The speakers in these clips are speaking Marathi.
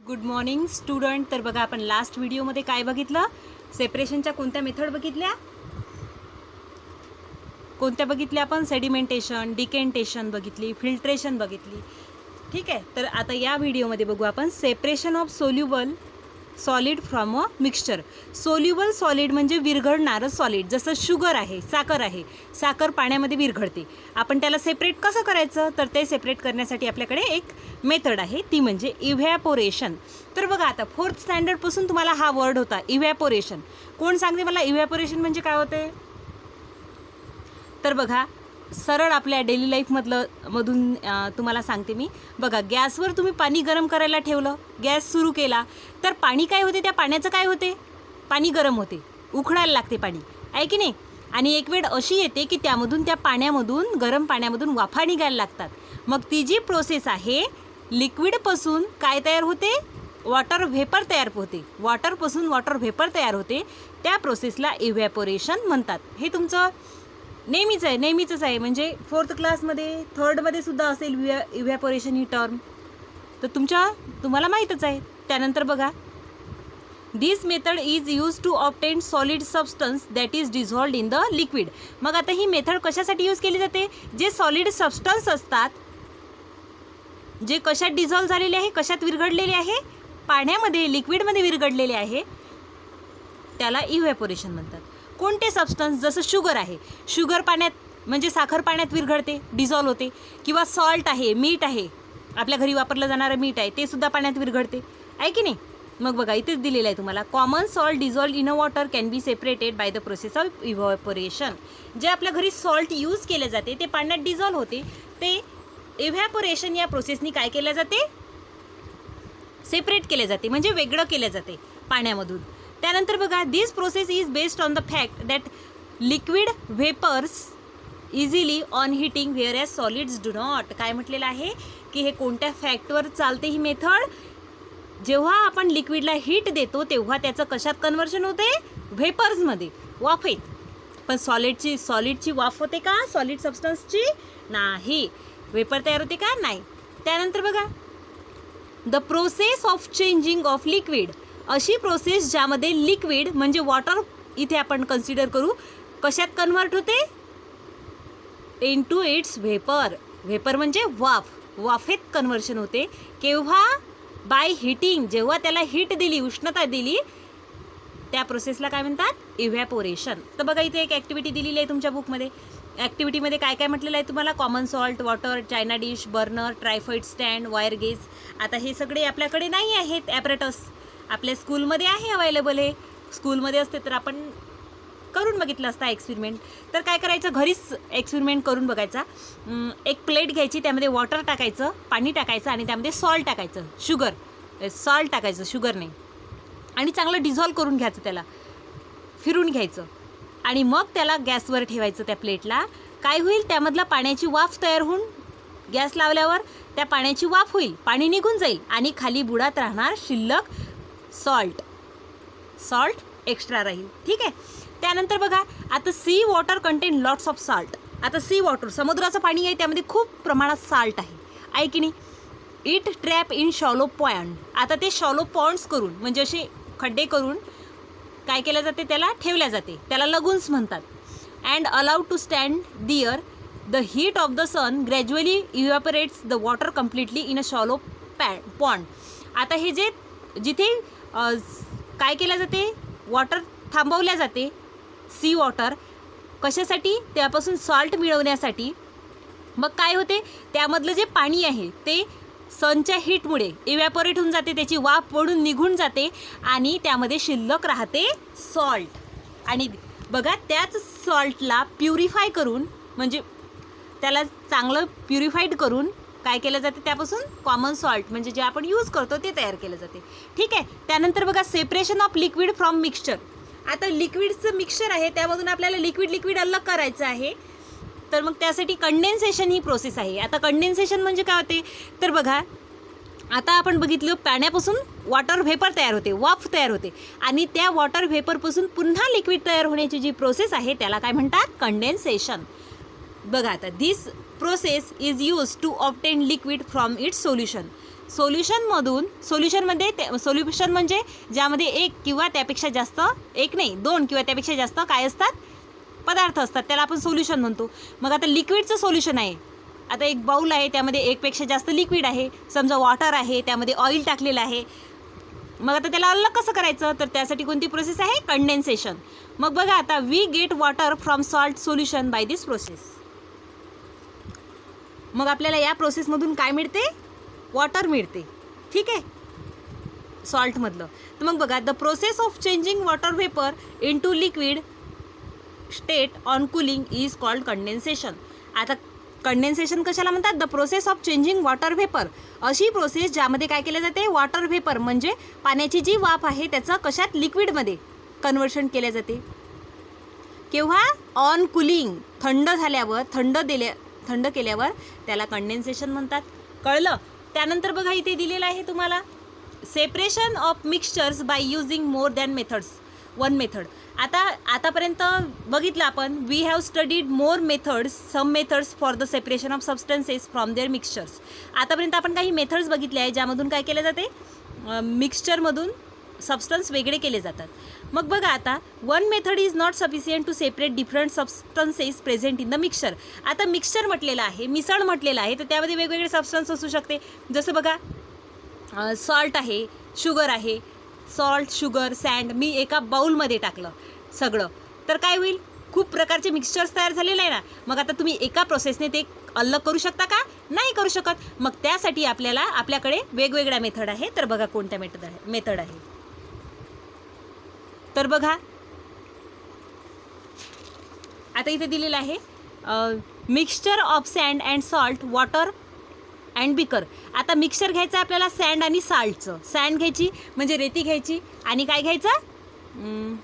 Good morning student. तर बघा, आपण लास्ट व्हिडिओमध्ये काय बघितलं? सेपरेशनच्या कोणत्या मेथड बघितल्या? आपण सेडिमेंटेशन, डिकेंटेशन बघितली, फिल्ट्रेशन बघितली. ठीक आहे. तर आता या व्हिडिओमध्ये बघू आपण separation of soluble solid from a mixture. Soluble solid म्हणजे विरघळणारं सॉलिड. जसं शुगर आहे, साखर आहे. साखर पाण्यामध्ये विरघळते. आपण त्याला सेपरेट कसं करायचं? तर ते सेपरेट करण्यासाठी आपल्याकडे एक मेथड आहे, ती म्हणजे इव्हॅपोरेशन. तर बघा, आता 4th स्टँडर्डपासून तुम्हाला हा वर्ड होता इव्हॅपोरेशन. कोण सांगते मला इव्हॅपोरेशन म्हणजे काय होते? तर बघा, सरळ आपल्या डेली लाईफमधून तुम्हाला सांगते मी. बघा, गॅसवर तुम्ही पाणी गरम करायला ठेवलं, गॅस सुरू केला, तर पाणी काय होते? त्या पाण्याचं काय होते? पाणी गरम होते, उकळायला लागते पाणी, आहे की नाही? आणि एक वेळ अशी येते की त्या पाण्यामधून, गरम पाण्यामधून वाफा निघायला लागतात. मग ती जी प्रोसेस आहे, लिक्विडपासून काय तयार होते? वॉटर व्हेपर तयार होते. वॉटरपासून वॉटर व्हेपर तयार होते. त्या प्रोसेसला इव्हॅपोरेशन म्हणतात. हे तुमचं नेहमीचंच आहे. म्हणजे 4th क्लासमध्ये, 3rd सुद्धा असेल इव्हॅपोरेशन ही टर्म. तर तुम्हाला माहीतच आहे. त्यानंतर बघा, this method is use to obtain solid substance that is dissolved in the liquid. मग आता ही मेथड कशासाठी यूज केली जाते? जे सॉलिड सबस्टन्स असतात, जे कशात डिझॉल्व्ह झालेले आहे, कशात विरघळलेले आहे? पाण्यामध्ये, लिक्विडमध्ये विरघळलेले आहे, त्याला इव्हॅपोरेशन म्हणतात. कोणते सबस्टन्स? जसं शुगर आहे. शुगर पाण्यात, म्हणजे साखर पाण्यात विरघळते, डिझॉल्व्ह होते. किंवा सॉल्ट आहे, मीठ आहे, आपल्या घरी वापरलं जाणारं मीठ आहे, ते सुद्धा पाण्यात विरघळते, आहे की नाही? मग बघा, इथेच दिलेलं आहे तुम्हाला, common salt dissolved in a water can be separated by the process of evaporation. जे आपल्या घरी सॉल्ट यूज केले जाते, ते पाण्यात डिझॉल्व्ह होते, ते इव्हॅपोरेशन या प्रोसेसनी काय केलं जाते? सेपरेट केले जाते, म्हणजे वेगळं केलं जाते पाण्यामधून. त्यानंतर बघा, this process is based on the fact that liquid vapours easily on heating whereas solids do not. काय म्हटलेलं आहे की हे कोणत्या फॅक्टवर चालते ही मेथड? जेव्हा आपण लिक्विडला हीट देतो, तेव्हा त्याचं कशात कन्व्हर्शन होते? व्हेपर्समध्ये, वाफेत. पण सॉलिडची वाफ होते का? सॉलिड सबस्टन्सची नाही. व्हेपर तयार होते का? नाही. त्यानंतर बघा, the process of changing of liquid. अशी प्रोसेस ज्यामध्ये लिक्विड म्हणजे वॉटर, इथे आपण कन्सिडर करू, कशात कन्वर्ट होते? Into its vapour. व्हेपर म्हणजे वाफ, वाफेत कन्व्हर्शन होते. केव्हा? By heating. जेव्हा त्याला हीट दिली, उष्णता दिली, त्या प्रोसेसला काय म्हणतात? इव्हॅपोरेशन. तर बघा, इथे एक ॲक्टिव्हिटी दिलेली आहे तुमच्या बुकमध्ये. ॲक्टिव्हिटीमध्ये काय काय म्हटलेलं आहे तुम्हाला? Common salt, water, china dish, burner, tripod stand, wire gauze. आता हे सगळे आपल्याकडे नाही आहेत ॲपरेटस. आपल्या स्कूलमध्ये आहे अवेलेबल. हे स्कूलमध्ये असते तर आपण करून बघितलं असता एक्सपेरिमेंट. तर काय करायचं? घरीच एक्सपेरिमेंट करून बघायचा. एक प्लेट घ्यायची, त्यामध्ये वॉटर टाकायचं, पाणी टाकायचं, आणि त्यामध्ये सॉल्ट टाकायचं, सॉल्ट टाकायचं, शुगर नाही, आणि चांगलं डिझॉल्व करून घ्यायचं, त्याला फिरून घ्यायचं, आणि मग त्याला गॅसवर ठेवायचं. त्या प्लेटला काय होईल? त्यामधला पाण्याची वाफ तयार होऊन, गॅस लावल्यावर त्या पाण्याची वाफ होईल, पाणी निघून जाईल, आणि खाली बुडात राहणार शिल्लक सॉल्ट एक्स्ट्रा राहील. ठीक आहे. त्यानंतर बघा, आता C water content lots of salt. आता सी वॉटर, समुद्राचं पाणी आहे, त्यामध्ये खूप प्रमाणात साल्ट आहे की नाही? It trap in shallow point. आता ते शॉलो पॉइंट्स करून, म्हणजे असे खड्डे करून काय केलं जाते? त्याला ठेवल्या जाते, त्याला लगून्स म्हणतात. And allowed to stand there. The heat of the sun gradually evaporates the water completely in a shallow pond. आता हे जिथे काय केलं जाते? वॉटर थांबवल्या जाते, सी वॉटर. कशासाठी? त्यापासून सॉल्ट मिळवण्यासाठी. मग काय होते? त्यामधलं जे पाणी आहे ते सनच्या हीटमुळे इव्हॅपोरेट होऊन जाते, त्याची वाफ पडून निघून जाते, आणि त्यामध्ये शिल्लक राहते सॉल्ट. आणि बघा, त्याच सॉल्टला प्युरिफाय करून, म्हणजे त्याला चांगलं प्युरिफाईड करून काय केलं जाते? त्यापासून कॉमन सॉल्ट, म्हणजे जे आपण यूज करतो, ते तयार केलं जाते. ठीक आहे. त्यानंतर बघा, separation of liquid from mixture. आता लिक्विडचं मिक्सचर आहे, त्यामधून आपल्याला लिक्विड अलग करायचं आहे. तर मग त्यासाठी कंडेन्सेशन ही प्रोसेस आहे. आता कंडेन्सेशन म्हणजे काय होते? तर बघा, आता आपण बघितलं, पाण्यापासून वॉटर व्हेपर तयार होते, वाफ तयार होते, आणि त्या वॉटर व्हेपरपासून पुन्हा लिक्विड तयार होण्याची जी प्रोसेस आहे, त्याला काय म्हणतात? कंडेन्सेशन. बघा, आता this process is use to obtain liquid from its solution. Solution म्हणजे ज्यामध्ये एक किंवा त्यापेक्षा जास्त, एक नाही 2 किंवा त्यापेक्षा जास्त काय असतात, पदार्थ असतात, त्याला आपण सोल्युशन म्हणतो. मग आता लिक्विडचं सोल्युशन आहे. आता एक बाउल आहे, त्यामध्ये एकपेक्षा जास्त लिक्विड आहे, समजा वॉटर आहे, त्यामध्ये ऑइल टाकलेलं आहे. मग आता त्याला अलग कसं करायचं, तर त्यासाठी कोणती प्रोसेस आहे, कंडेन्सेशन. मग बघा आता we get water from salt solution by this process. मग आपल्याला या प्रोसेसमधून काय मिळते, वॉटर मिळते. ठीक आहे, सॉल्टमधलं. तर मग बघा the process of changing water vapour into liquid state on cooling is called condensation. आता कंडेन्सेशन कशाला म्हणतात, the process of changing water vapour, अशी प्रोसेस ज्यामध्ये काय केले जाते, वॉटर व्हेपर म्हणजे पाण्याची जी वाफ आहे त्याचं कशात, लिक्विडमध्ये कन्व्हर्शन केले जाते. केव्हा, ऑन कुलिंग, थंड झाल्यावर, थंड केल्यावर त्याला कंडेन्सेशन म्हणतात. कळलं. त्यानंतर बघा इथे दिलेलं आहे तुम्हाला separation of mixtures by using more than one method. आतापर्यंत बघितलं आपण, we have studied more methods, some methods for the separation of substances from their mixtures. आतापर्यंत आपण काही मेथड्स बघितले आहे ज्यामधून काय केले जाते, मिक्सचरमधून सबस्टन्स वेगळे केले जातात. मग बघा आता, one method is not sufficient to separate different substances present in the mixture. आता मिक्सचर म्हटलेलं आहे, मिसळ म्हटलेलं आहे, तर त्यामध्ये वेगवेगळे सबस्टन्स असू शकते. जसं बघा सॉल्ट आहे, शुगर आहे, सॉल्ट, शुगर, सँड मी एका बाउलमध्ये टाकलं सगळं, तर काय होईल, खूप प्रकारचे मिक्सचर्स तयार झालेले आहे ना. मग आता तुम्ही एका प्रोसेसने ते अलग करू शकता का, नाही करू शकत. मग त्यासाठी आपल्याकडे वेगवेगळ्या मेथड आहे. तर बघा कोणत्या मेथड आहे. तर बघा आता इथे दिलेलं आहे mixture of sand and salt, water and beaker. आता मिक्सचर घ्यायचं आपल्याला सँड आणि साल्टचं. सँड घ्यायची म्हणजे रेती घ्यायची, आणि काय घ्यायचं,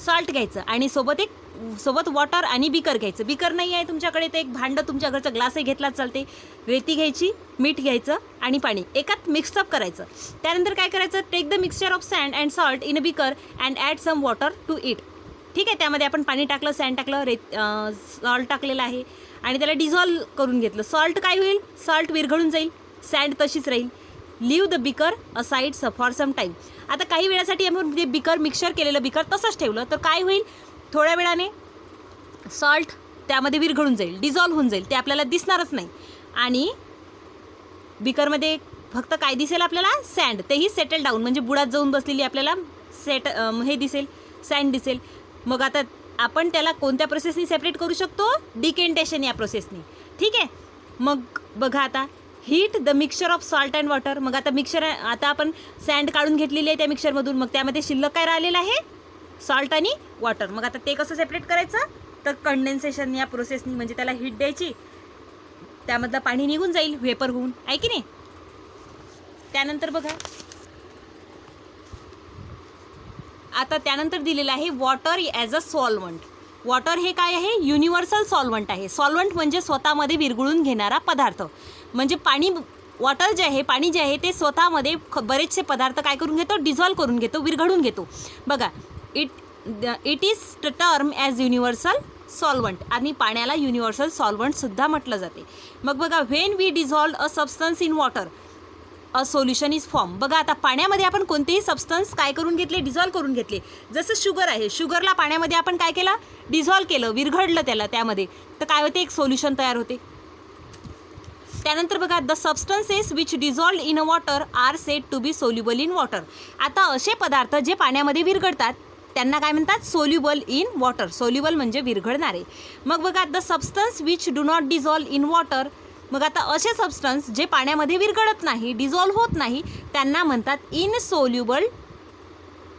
सॉल्ट घ्यायचं, आणि सोबत वॉटर आणि बिकर घ्यायचं. बिकर नाही आहे तुमच्याकडे तर एक भांडं, तुमच्या घरचं ग्लासही घेतला चालते. रेती घ्यायची, मीठ घ्यायचं आणि पाणी एकात मिक्सअप करायचं. त्यानंतर काय करायचं, take the mixture of sand and salt in a beaker and add some water to it. ठीक आहे, त्यामध्ये आपण पाणी टाकलं, सँड टाकलं, सॉल्ट टाकलेलं आहे, आणि त्याला डिझॉल्व करून घेतलं. सॉल्ट काय होईल, सॉल्ट विरघळून जाईल, सँड तशीच राहील. Leave the beaker aside for some time. आता काही वेळासाठी आपण ते बिकर, मिक्सचर केलेलं बिकर तसंच ठेवलं तर काय होईल, थोड्या वेळाने सॉल्ट त्यामध्ये विरघळून जाईल, डिझॉल्व होऊन जाईल, ते आपल्याला दिसणारच नाही. आणि बिकरमध्ये फक्त काय दिसेल आपल्याला, सँड, तेही सेटल डाऊन म्हणजे बुडात जाऊन बसलेली आपल्याला हे दिसेल, सँड दिसेल. मग आता आपण त्याला कोणत्या प्रोसेसनी सेपरेट करू शकतो, डिकेंटेशन या प्रोसेसनी. ठीक आहे. मग बघा आता, heat the mixture of salt and water. मग आता आपण सँड काढून घेतलेली आहे त्या मिक्सचरमधून, मग त्यामध्ये शिल्लक काय राहिलेलं आहे, सॉल्ट आणि वॉटर. मग आता ते कसं सेपरेट करायचं, तर कंडेन्सेशन या प्रोसेसनी, म्हणजे त्याला हीट द्यायची, त्यामधलं पाणी निघून जाईल व्हेपर होऊन, आहे की नाही. त्यानंतर बघा आता त्यानंतर दिलेलं आहे water as a solvent. Water हे काय आहे, युनिव्हर्सल सॉल्वंट आहे. सॉल्वंट म्हणजे स्वतःमध्ये विरघळून घेणारा पदार्थ. म्हणजे वॉटर जे आहे, पाणी जे आहे ते स्वतःमध्ये बरेचसे पदार्थ काय करून घेतो, डिझॉल्व करून घेतो, विरघळून घेतो. बघा it is term as universal solvent, आणि पाण्याला युनिव्हर्सल सॉल्वंटसुद्धा म्हटलं जाते. मग बघा when we dissolve a substance in water a solution is form. बघा आता पाण्यामध्ये आपण कोणतेही सबस्टन्स काय करून घेतले, डिझॉल्व करून घेतले. जसं शुगर आहे, शुगरला पाण्यामध्ये आपण काय केलं, डिझॉल्व केलं, विरघळलं त्याला त्यामध्ये, तर काय होते, एक सोल्युशन तयार होते. त्यानंतर बघा the substances which dissolve in a water are said to be soluble in water. आता असे पदार्थ जे पाण्यामध्ये विरघळतात त्यांना काय म्हणतात, सोल्युबल इन वॉटर. सोल्युबल म्हणजे विरघळणारे. मग बघा the substance which do not dissolve in water. मग आता असे सबस्टन्स जे पाण्यामध्ये विरघळत नाही, डिझॉल्व होत नाही, त्यांना म्हणतात इनसोल्युबल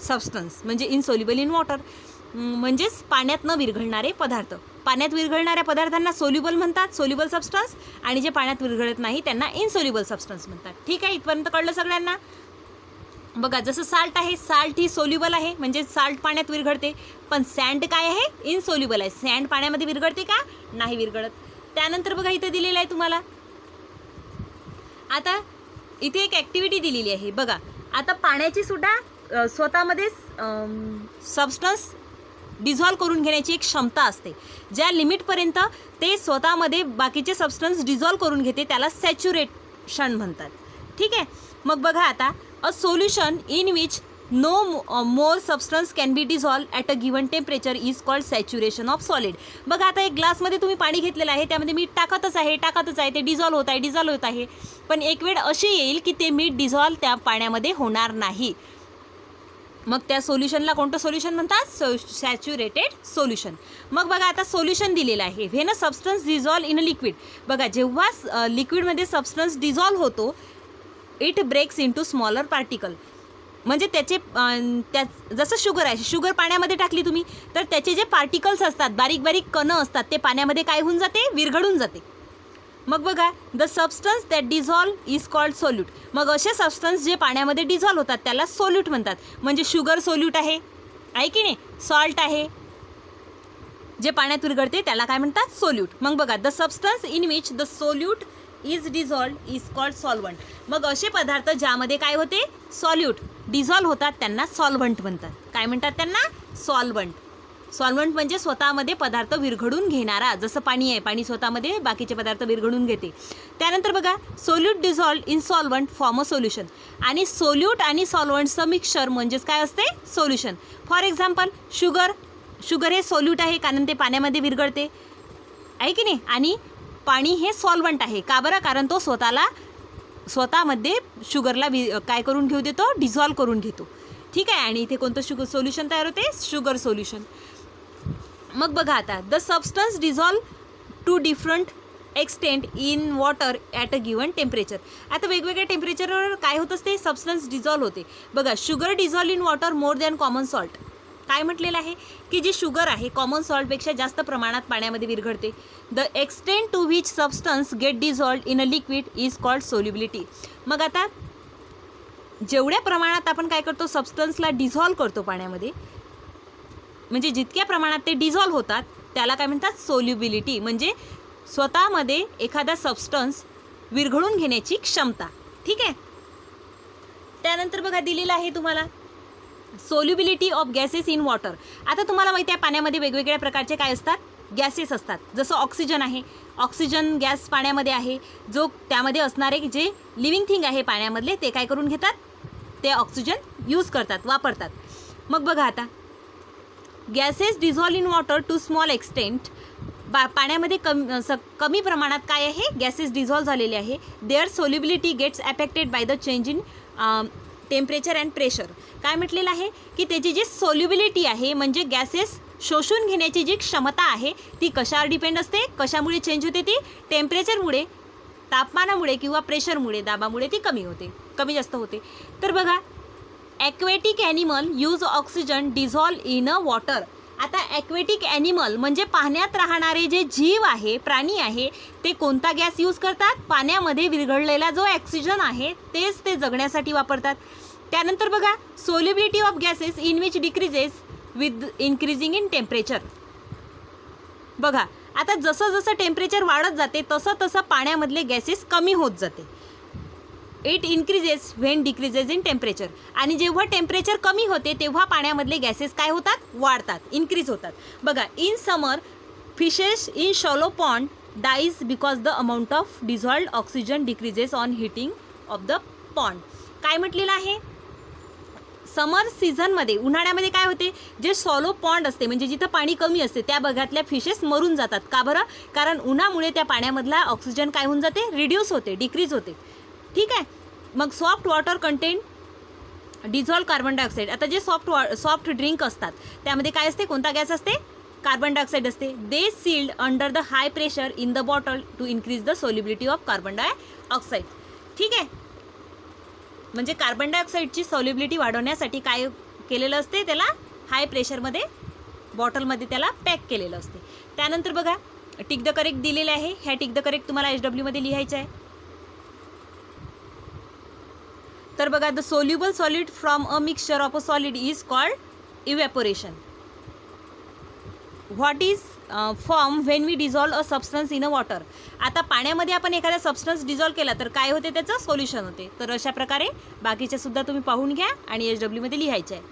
सबस्टन्स, म्हणजे इनसोल्युबल इन वॉटर, म्हणजेच पाण्यात न विरघळणारे पदार्थ. पाण्यात विरघळणाऱ्या पदार्थांना सोल्युबल म्हणतात, सोल्युबल सबस्टन्स, आणि जे पाण्यात विरघळत नाही त्यांना इनसोल्युबल सबस्टन्स म्हणतात. ठीक आहे, इथपर्यंत कळलं सगळ्यांना. बघा जसं साल्ट आहे, साल्ट ही सोल्युबल आहे, म्हणजे साल्ट पाण्यात विरघळते, पण सँड काय आहे, इनसोल्युबल आहे. सँड पाण्यामध्ये विरघळते का, नाही विरघळत. त्यानंतर बघा इथं दिलेलं आहे तुम्हाला, आता इथे एक ॲक्टिव्हिटी दिलेली आहे. बघा आता पाण्याची सुद्धा स्वतःमध्ये सबस्टन्स डिझॉल्व करून घेण्याची एक क्षमता असते. ज्या लिमिटपर्यंत ते स्वतःमध्ये बाकीचे सबस्टन्स डिझॉल्व करून घेते त्याला सॅच्युरेशन म्हणतात. ठीक आहे. मग बघा आता a solution in which no more substance can be dissolve at a given temperature is called saturation of solid. बघा आता एक ग्लासमध्ये तुम्ही पाणी घेतलेलं आहे, त्यामध्ये मीठ टाकतच आहे, ते डिझॉल्व होत आहे. पण एक वेळ अशी येईल की ते मीठ डिझॉल्व त्या पाण्यामध्ये होणार नाही. मग त्या सोल्युशनला कोणतं सोल्युशन म्हणतात? Saturated solution. मग बघा आता सोल्युशन दिलेलं आहे. When a substance dissolve in a liquid. बघा जेव्हा लिक्विडमध्ये सबस्टन्स डिझॉल्व होतो, it breaks into smaller particle. म्हणजे त्या जसं शुगर आहे, शुगर पाण्यामध्ये टाकली तुम्ही तर त्याचे जे पार्टिकल्स असतात, बारीक बारीक कणं असतात, ते पाण्यामध्ये काय होऊन जाते? विरघळून जाते. मग बघा the substance that dissolve is called solute. मग असे सबस्टन्स जे पाण्यामध्ये डिझॉल्व होतात त्याला सोल्यूट म्हणतात. म्हणजे शुगर सोल्यूट आहे की नाही, सॉल्ट आहे जे पाण्यात विरघळते त्याला काय म्हणतात? सोल्यूट. मग बघा the substance in which the solute is dissolve is called solvent. मग असे पदार्थ ज्यामध्ये काय होते? सॉल्यूट डिझॉल्व होतात त्यांना सॉल्व्हंट म्हणतात. काय म्हणतात त्यांना? सॉल्व्हंट. सॉल्व्हंट म्हणजे स्वतःमध्ये पदार्थ विरघळून घेणारा. जसं पाणी आहे, पाणी स्वतःमध्ये बाकीचे पदार्थ विरघळून घेते. त्यानंतर बघा solute dissolve in solvent form a solution. आणि सोल्यूट आणि सॉल्व्हंटचं मिक्सचर म्हणजेच काय असते? सोल्युशन. फॉर एक्झाम्पल शुगर हे सोल्यूट आहे कारण ते पाण्यामध्ये विरघळते आहे की नाही. आणि पाणी हे सॉल्व्हंट आहे. का बरं? कारण तो स्वतःमध्ये शुगरला काय करून घेऊ देतो? डिझॉल्व करून घेतो. ठीक आहे. आणि इथे कोणतं सोल्युशन तयार होते? Sugar solution. मग बघा आता the substance dissolve to different extent in water at a given temperature. आता वेगवेगळ्या टेम्परेचरवर काय होत असते? सबस्टन्स डिझॉल्व होते. बघा sugar dissolve in water more than common salt. काय म्हटलेलं आहे की जी शुगर आहे कॉमन सॉल्टपेक्षा जास्त प्रमाणात पाण्यामध्ये विरघळते. The extent to which substance get dissolve in a liquid is called solubility. मग आता जेवढ्या प्रमाणात आपण काय करतो? सबस्टन्सला डिझॉल्व करतो पाण्यामध्ये, म्हणजे जितक्या प्रमाणात ते डिझॉल्व होतात त्याला काय म्हणतात? सोल्युबिलिटी. म्हणजे स्वतःमध्ये एखादा सबस्टन्स विरघळून घेण्याची क्षमता. ठीक आहे. त्यानंतर बघा दिलेलं आहे तुम्हाला solubility of gases in water. आता तुम्हाला माहिती आहे पाण्यामध्ये वेगवेगळ्या प्रकारचे काय असतात? गॅसेस असतात. जसं ऑक्सिजन आहे, ऑक्सिजन गॅस पाण्यामध्ये आहे. जो त्यामध्ये असणारे जे लिव्हिंग थिंग आहे पाण्यामधले ते काय करून घेतात? ते ऑक्सिजन यूज करतात, वापरतात. मग बघा आता gases dissolve in water to small extent. पाण्यामध्ये कमी प्रमाणात काय आहे? गॅसेस डिझॉल्व झालेले आहे. Their solubility gets affected by the change in temperature and pressure. काय म्हटलेलं आहे की त्याची जी सोल्युबिलिटी आहे म्हणजे गॅसेस शोषून घेण्याची जी क्षमता आहे ती कशावर डिपेंड असते? कशामुळे चेंज होते? ती टेम्परेचरमुळे, तापमानामुळे किंवा प्रेशरमुळे, दाबामुळे ती कमी जास्त होते. तर बघा aquatic animal use oxygen dissolve in a water. आता ॲक्वेटिक ॲनिमल म्हणजे पाण्यात राहणारे जे जीव आहे, प्राणी आहे, ते कोणता गॅस यूज करतात? पाण्यामध्ये विरघळलेला जो ऑक्सिजन आहे तेच ते जगण्यासाठी वापरतात. त्यानंतर बघा solubility of gases in which decreases with increasing in temperature. बघा आता जसं जसं टेम्परेचर वाढत जाते तसं तसं पाण्यामधले गॅसेस कमी होत जाते. It increases when decreases in temperature. आणि जेव्हा टेम्परेचर कमी होते तेव्हा पाण्यामधले गॅसेस काय होतात? वाढतात, इन्क्रीज होतात. बघा in summer fishes in shallow pond dies because the amount of dissolved oxygen decreases on heating of the pond. काय म्हटलेलं आहे? समर सीझनमध्ये, उन्हाळ्यामध्ये काय होते? जे सॉलो पॉन्ड असते म्हणजे जिथं पाणी कमी असते त्या भागातल्या फिशेस मरून जातात. का बरं? कारण उन्हामुळे त्या पाण्यामधला ऑक्सिजन काय होऊन जाते? रिड्यूस होते, डिक्रीज होते. ठीक आहे. मग soft water content dissolve carbon dioxide. आता जे सॉफ्ट ड्रिंक असतात त्यामध्ये काय असते? कोणता गॅस असते? कार्बन डायऑक्साईड असते. They sealed under the high pressure in the bottle to increase the solubility of carbon dioxide. ठीक आहे. म्हणजे कार्बन डायऑक्साईडची सोल्युबिलिटी वाढवण्यासाठी काय केलेलं असते? त्याला हाय प्रेशरमध्ये बॉटलमध्ये त्याला पॅक केलेलं असते. त्यानंतर बघा टिक द करेक्ट दिलेले आहे. ह्या टिक द करेक्ट तुम्हाला HW मध्ये लिहायचं आहे. तर बघा the soluble solid from a mixture of a solid is called evaporation. What is form when we dissolve a substance in a water. आता पाण्यामध्ये आपण एखादा सबस्टन्स डिझॉल्व केला तर काय होते? त्याचं सोल्युशन होते. तर अशा प्रकारे बाकीचे सुद्धा तुम्ही पाहून घ्या आणि HW मध्ये लिहायचं आहे.